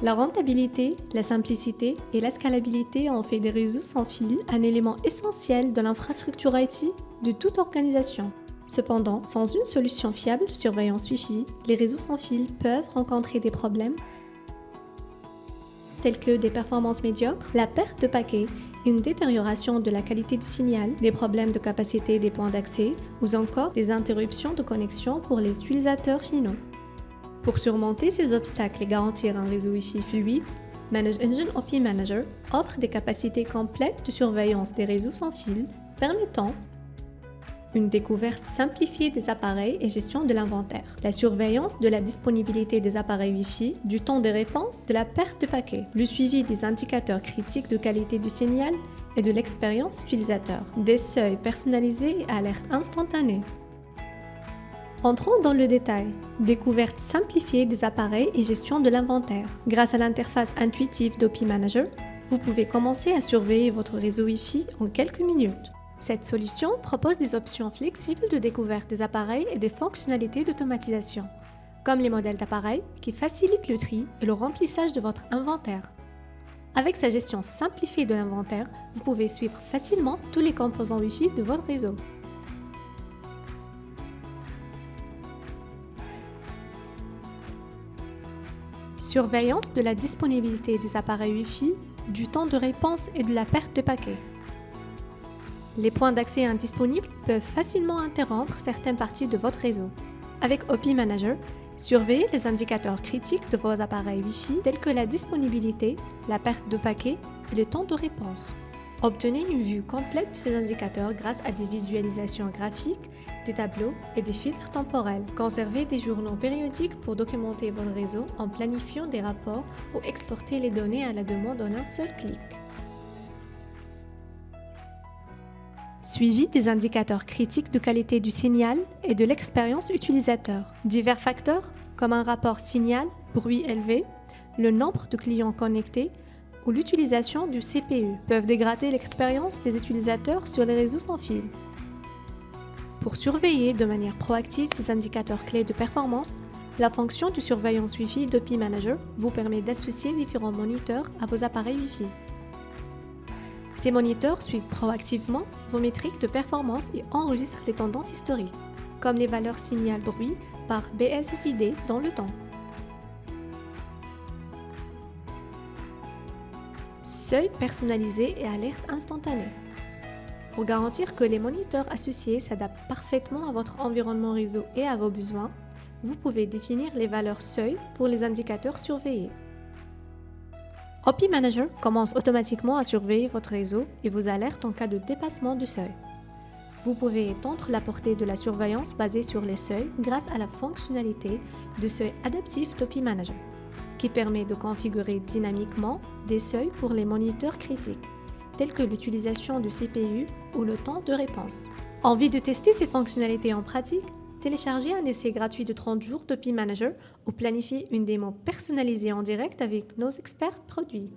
La rentabilité, la simplicité et la scalabilité ont fait des réseaux sans fil un élément essentiel de l'infrastructure IT de toute organisation. Cependant, sans une solution fiable de surveillance Wi-Fi, les réseaux sans fil peuvent rencontrer des problèmes tels que des performances médiocres, la perte de paquets, une détérioration de la qualité du signal, des problèmes de capacité des points d'accès ou encore des interruptions de connexion pour les utilisateurs finaux. Pour surmonter ces obstacles et garantir un réseau Wi-Fi fluide, ManageEngine OP Manager offre des capacités complètes de surveillance des réseaux sans fil permettant une découverte simplifiée des appareils et gestion de l'inventaire, la surveillance de la disponibilité des appareils Wi-Fi, du temps de réponse, de la perte de paquets, le suivi des indicateurs critiques de qualité du signal et de l'expérience utilisateur, des seuils personnalisés et alertes instantanées. Entrons dans le détail. Découverte simplifiée des appareils et gestion de l'inventaire. Grâce à l'interface intuitive d'OP Manager, vous pouvez commencer à surveiller votre réseau Wi-Fi en quelques minutes. Cette solution propose des options flexibles de découverte des appareils et des fonctionnalités d'automatisation, comme les modèles d'appareils qui facilitent le tri et le remplissage de votre inventaire. Avec sa gestion simplifiée de l'inventaire, vous pouvez suivre facilement tous les composants Wi-Fi de votre réseau. Surveillance de la disponibilité des appareils Wi-Fi, du temps de réponse et de la perte de paquets. Les points d'accès indisponibles peuvent facilement interrompre certaines parties de votre réseau. Avec OP Manager, surveillez les indicateurs critiques de vos appareils Wi-Fi tels que la disponibilité, la perte de paquets et le temps de réponse. Obtenez une vue complète de ces indicateurs grâce à des visualisations graphiques, des tableaux et des filtres temporels. Conservez des journaux périodiques pour documenter votre réseau en planifiant des rapports ou exporter les données à la demande en un seul clic. Suivi des indicateurs critiques de qualité du signal et de l'expérience utilisateur. Divers facteurs comme un rapport signal, bruit élevé, le nombre de clients connectés ou l'utilisation du CPU peuvent dégrader l'expérience des utilisateurs sur les réseaux sans fil. Pour surveiller de manière proactive ces indicateurs clés de performance, la fonction de surveillance Wi-Fi d'OP Manager vous permet d'associer différents moniteurs à vos appareils Wi-Fi. Ces moniteurs suivent proactivement vos métriques de performance et enregistrent les tendances historiques, comme les valeurs signal-bruit par BSSID dans le temps. Seuil personnalisé et alerte instantanée. Pour garantir que les moniteurs associés s'adaptent parfaitement à votre environnement réseau et à vos besoins, vous pouvez définir les valeurs seuil pour les indicateurs surveillés. OP Manager commence automatiquement à surveiller votre réseau et vous alerte en cas de dépassement du seuil. Vous pouvez étendre la portée de la surveillance basée sur les seuils grâce à la fonctionnalité de seuil adaptif d'OP Manager, qui permet de configurer dynamiquement des seuils pour les moniteurs critiques, tels que l'utilisation du CPU ou le temps de réponse. Envie de tester ces fonctionnalités en pratique? Téléchargez un essai gratuit de 30 jours d'OP Manager ou planifiez une démo personnalisée en direct avec nos experts produits.